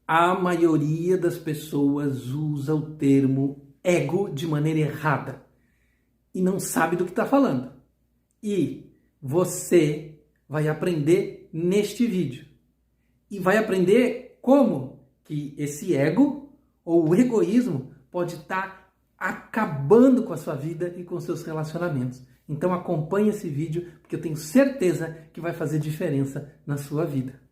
A maioria das pessoas usa o termo ego de maneira errada e não sabe do que está falando. E você vai aprender neste vídeo. E vai aprender como que esse ego ou o egoísmo pode estar acabando com a sua vida e com seus relacionamentos. Então acompanhe esse vídeo, porque eu tenho certeza que vai fazer diferença na sua vida.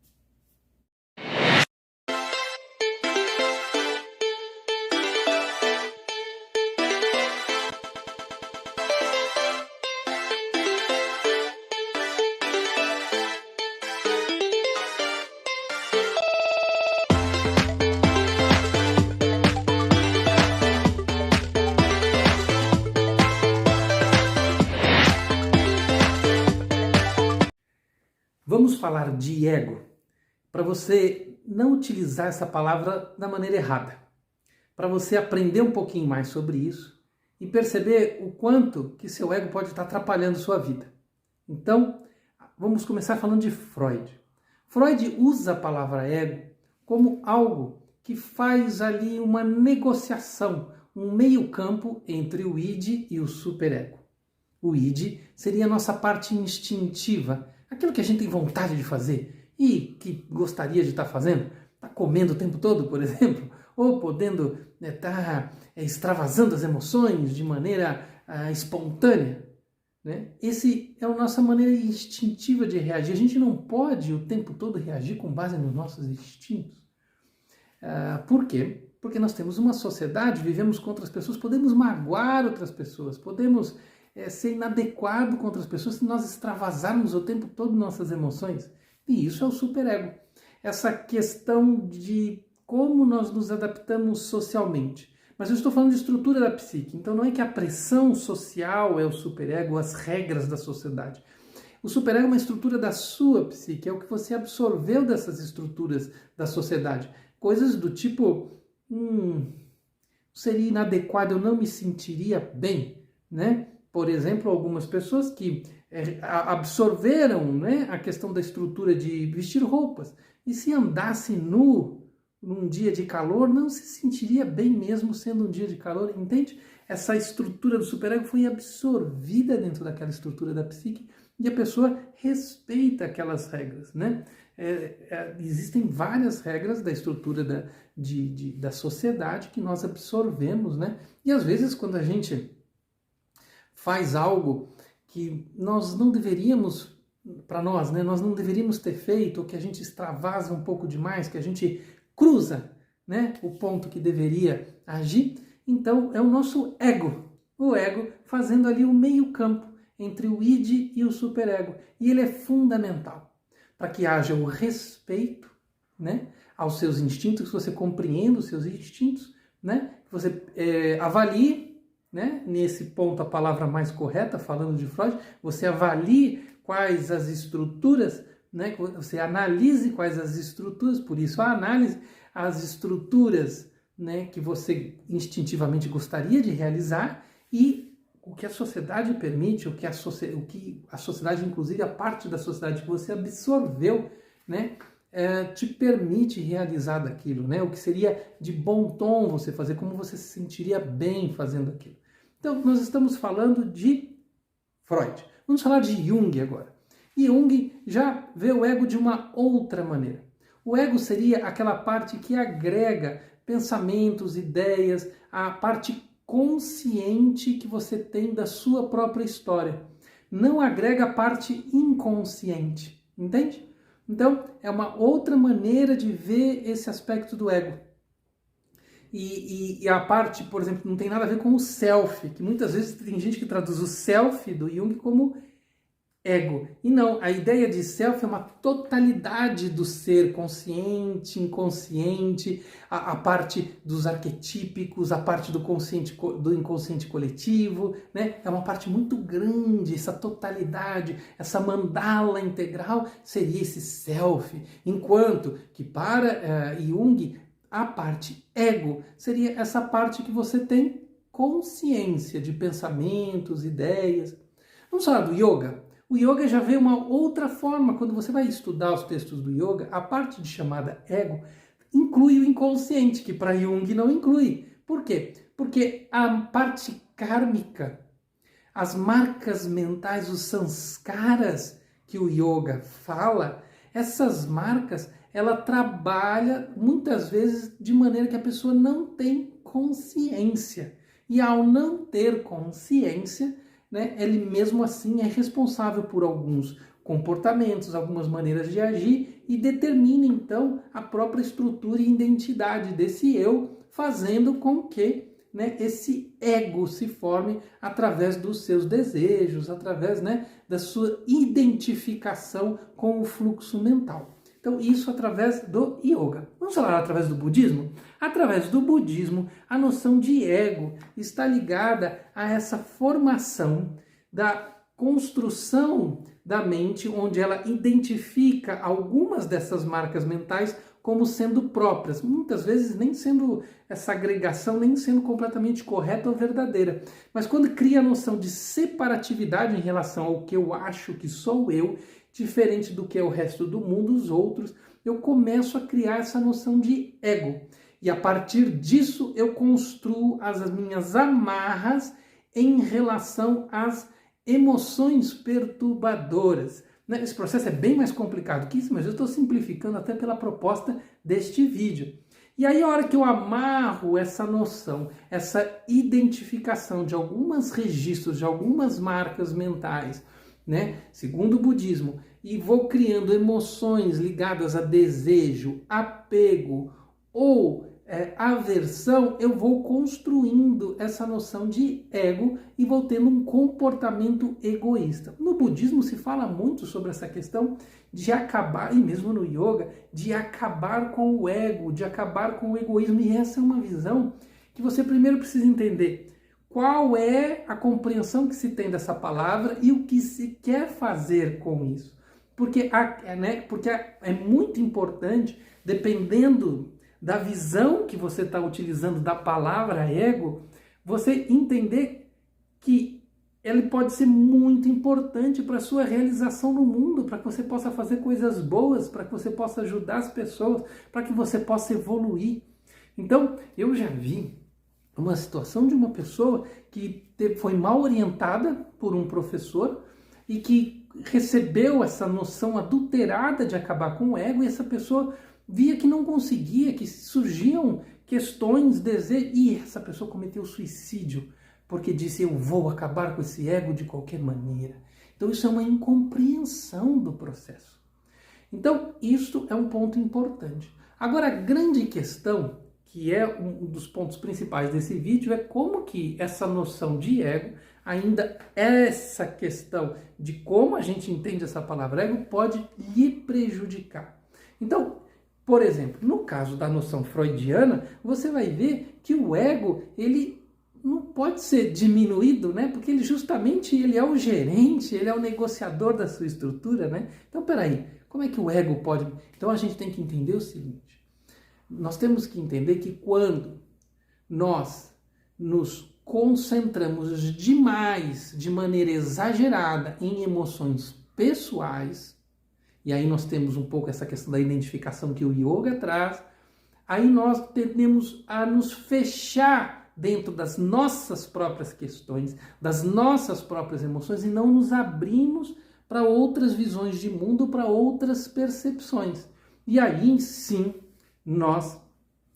Vamos falar de ego para você não utilizar essa palavra da maneira errada, para você aprender um pouquinho mais sobre isso e perceber o quanto que seu ego pode estar atrapalhando sua vida. Então, vamos começar falando de Freud. Freud usa a palavra ego como algo que faz ali uma negociação, um meio-campo entre o id e o superego. O id seria a nossa parte instintiva, aquilo que a gente tem vontade de fazer e que gostaria de estar fazendo, está comendo o tempo todo, por exemplo, ou podendo estar extravasando as emoções de maneira espontânea. Né? Esse é a nossa maneira instintiva de reagir. A gente não pode o tempo todo reagir com base nos nossos instintos. Por quê? Porque nós temos uma sociedade, vivemos com outras pessoas, podemos magoar outras pessoas, podemos ser inadequado com outras pessoas se nós extravasarmos o tempo todo nossas emoções. E isso é o superego. Essa questão de como nós nos adaptamos socialmente. Mas eu estou falando de estrutura da psique, então não é que a pressão social é o superego, as regras da sociedade. O superego é uma estrutura da sua psique, é o que você absorveu dessas estruturas da sociedade. Coisas do tipo, seria inadequado, eu não me sentiria bem, né? Por exemplo, algumas pessoas que absorveram, né, a questão da estrutura de vestir roupas e se andasse nu num dia de calor, não se sentiria bem mesmo sendo um dia de calor, entende? Essa estrutura do superego foi absorvida dentro daquela estrutura da psique e a pessoa respeita aquelas regras, né? Existem várias regras da estrutura da sociedade que nós absorvemos, né? E às vezes quando a gente faz algo que nós não deveríamos, para nós, né? Nós não deveríamos ter feito, ou que a gente extravasa um pouco demais, que a gente cruza, né, o ponto que deveria agir, então é o nosso ego, o ego fazendo ali o meio campo entre o id e o superego, e ele é fundamental para que haja o respeito, né, aos seus instintos, que você compreenda os seus instintos, né, que você avalie, né, nesse ponto a palavra mais correta, falando de Freud, você avalie quais as estruturas, né, você analise quais as estruturas, por isso a análise, as estruturas, né, que você instintivamente gostaria de realizar e o que a sociedade permite, o que a sociedade, inclusive a parte da sociedade que você absorveu, né, te permite realizar daquilo, né, o que seria de bom tom você fazer, como você se sentiria bem fazendo aquilo. Então, nós estamos falando de Freud. Vamos falar de Jung agora. E Jung já vê o ego de uma outra maneira. O ego seria aquela parte que agrega pensamentos, ideias, a parte consciente que você tem da sua própria história. Não agrega a parte inconsciente, entende? Então, é uma outra maneira de ver esse aspecto do ego. E a parte, por exemplo, não tem nada a ver com o self, que muitas vezes tem gente que traduz o self do Jung como ego. E não, a ideia de self é uma totalidade do ser consciente, inconsciente, a parte dos arquetípicos, a parte do consciente, do inconsciente coletivo, né? É uma parte muito grande, essa totalidade, essa mandala integral seria esse self, enquanto que para Jung a parte ego seria essa parte que você tem consciência de pensamentos, ideias. Vamos falar do yoga? O yoga já vê uma outra forma. Quando você vai estudar os textos do yoga, a parte de chamada ego inclui o inconsciente, que para Jung não inclui. Por quê? Porque a parte kármica, as marcas mentais, os sanskaras que o yoga fala, essas marcas, ela trabalha muitas vezes de maneira que a pessoa não tem consciência. E ao não ter consciência, né, ele mesmo assim é responsável por alguns comportamentos, algumas maneiras de agir e determina então a própria estrutura e identidade desse eu, fazendo com que, né, esse ego se forme através dos seus desejos, através, né, da sua identificação com o fluxo mental. Então, isso através do yoga. Vamos falar através do budismo? Através do budismo, a noção de ego está ligada a essa formação da construção da mente, onde ela identifica algumas dessas marcas mentais como sendo próprias, muitas vezes nem sendo essa agregação, nem sendo completamente correta ou verdadeira. Mas quando cria a noção de separatividade em relação ao que eu acho que sou eu, diferente do que é o resto do mundo, os outros, eu começo a criar essa noção de ego. E a partir disso eu construo as minhas amarras em relação às emoções perturbadoras. Esse processo é bem mais complicado que isso, mas eu estou simplificando até pela proposta deste vídeo. E aí, a hora que eu amarro essa noção, essa identificação de alguns registros, de algumas marcas mentais, né, segundo o budismo, e vou criando emoções ligadas a desejo, apego ou aversão, eu vou construindo essa noção de ego e vou tendo um comportamento egoísta. No budismo se fala muito sobre essa questão de acabar, e mesmo no yoga, de acabar com o ego, de acabar com o egoísmo. E essa é uma visão que você primeiro precisa entender qual é a compreensão que se tem dessa palavra e o que se quer fazer com isso. Porque é muito importante, dependendo da visão que você está utilizando da palavra ego, você entender que ele pode ser muito importante para a sua realização no mundo, para que você possa fazer coisas boas, para que você possa ajudar as pessoas, para que você possa evoluir. Então, eu já vi uma situação de uma pessoa que foi mal orientada por um professor e que recebeu essa noção adulterada de acabar com o ego, e essa pessoa via que não conseguia, que surgiam questões, desejos, e essa pessoa cometeu suicídio, porque disse, eu vou acabar com esse ego de qualquer maneira. Então isso é uma incompreensão do processo. Então isso é um ponto importante. Agora, a grande questão, que é um dos pontos principais desse vídeo, é como que essa noção de ego, ainda essa questão de como a gente entende essa palavra ego, pode lhe prejudicar. Então, por exemplo, no caso da noção freudiana, você vai ver que o ego, ele não pode ser diminuído, né? Porque ele é o gerente, ele é o negociador da sua estrutura, né? Então, peraí, como é que o ego pode... Então, a gente tem que entender o seguinte, nós temos que entender que quando nós nos concentramos demais, de maneira exagerada, em emoções pessoais, e aí nós temos um pouco essa questão da identificação que o yoga traz, aí nós tendemos a nos fechar dentro das nossas próprias questões, das nossas próprias emoções, e não nos abrimos para outras visões de mundo, para outras percepções. E aí sim nós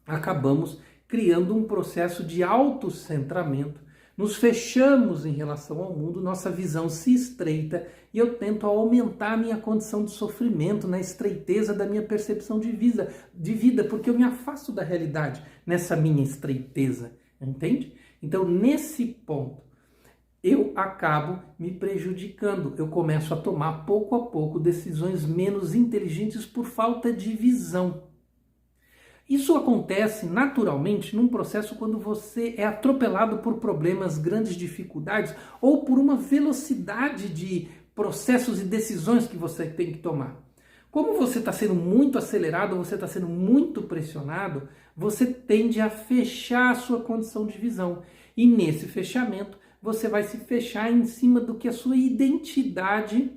acabamos criando um processo de autocentramento, nos fechamos em relação ao mundo, nossa visão se estreita e eu tento aumentar a minha condição de sofrimento na estreiteza da minha percepção de vida, porque eu me afasto da realidade nessa minha estreiteza, entende? Então, nesse ponto, eu acabo me prejudicando, eu começo a tomar pouco a pouco decisões menos inteligentes por falta de visão. Isso acontece naturalmente num processo quando você é atropelado por problemas, grandes dificuldades ou por uma velocidade de processos e decisões que você tem que tomar. Como você está sendo muito acelerado, você está sendo muito pressionado, você tende a fechar a sua condição de visão. E nesse fechamento, você vai se fechar em cima do que a sua identidade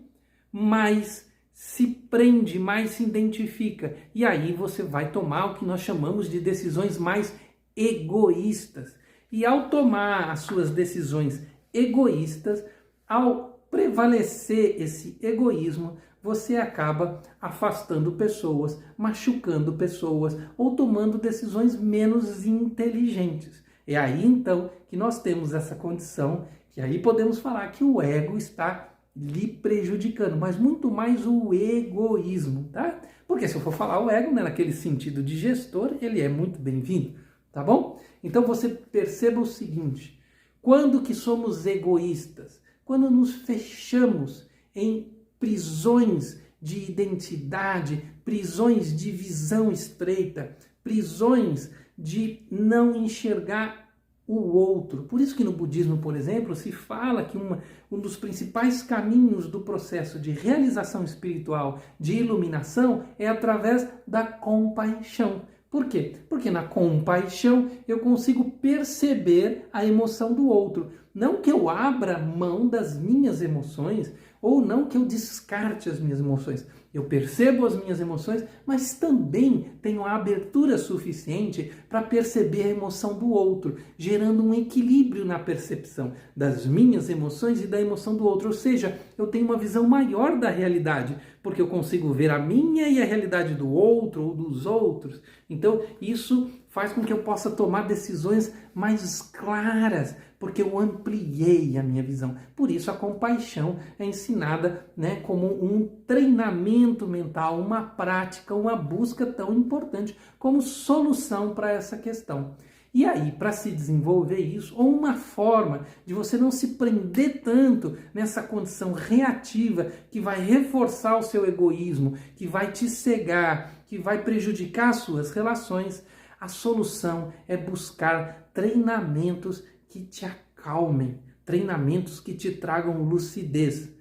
mais se prende, mais se identifica. E aí você vai tomar o que nós chamamos de decisões mais egoístas. E ao tomar as suas decisões egoístas, ao prevalecer esse egoísmo, você acaba afastando pessoas, machucando pessoas ou tomando decisões menos inteligentes. É aí então que nós temos essa condição, que aí podemos falar que o ego está lhe prejudicando, mas muito mais o egoísmo, tá? Porque se eu for falar o ego, né, naquele sentido de gestor, ele é muito bem-vindo, tá bom? Então você perceba o seguinte, quando que somos egoístas? Quando nos fechamos em prisões de identidade, prisões de visão estreita, prisões de não enxergar o outro. Por isso que no budismo, por exemplo, se fala que um dos principais caminhos do processo de realização espiritual, de iluminação, é através da compaixão. Por quê? Porque na compaixão eu consigo perceber a emoção do outro. Não que eu abra mão das minhas emoções, ou não que eu descarte as minhas emoções. Eu percebo as minhas emoções, mas também tenho a abertura suficiente para perceber a emoção do outro, gerando um equilíbrio na percepção das minhas emoções e da emoção do outro. Ou seja, eu tenho uma visão maior da realidade, porque eu consigo ver a minha e a realidade do outro ou dos outros. Então, isso faz com que eu possa tomar decisões mais claras, porque eu ampliei a minha visão. Por isso a compaixão é ensinada, né, como um treinamento mental, uma prática, uma busca tão importante como solução para essa questão. E aí, para se desenvolver isso, ou uma forma de você não se prender tanto nessa condição reativa que vai reforçar o seu egoísmo, que vai te cegar, que vai prejudicar as suas relações, a solução é buscar treinamentos que te acalmem, treinamentos que te tragam lucidez.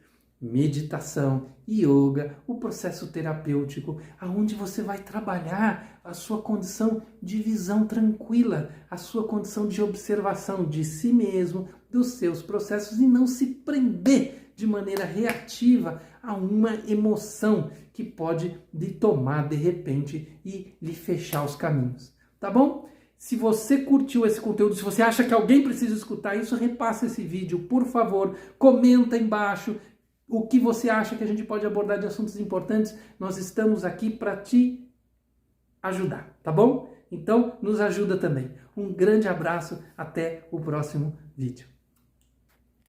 Meditação, yoga, o processo terapêutico, aonde você vai trabalhar a sua condição de visão tranquila, a sua condição de observação de si mesmo, dos seus processos e não se prender de maneira reativa a uma emoção que pode lhe tomar de repente e lhe fechar os caminhos. Tá bom? Se você curtiu esse conteúdo, se você acha que alguém precisa escutar isso, repassa esse vídeo, por favor, comenta aí embaixo o que você acha que a gente pode abordar de assuntos importantes. Nós estamos aqui para te ajudar, tá bom? Então, nos ajuda também. Um grande abraço, até o próximo vídeo.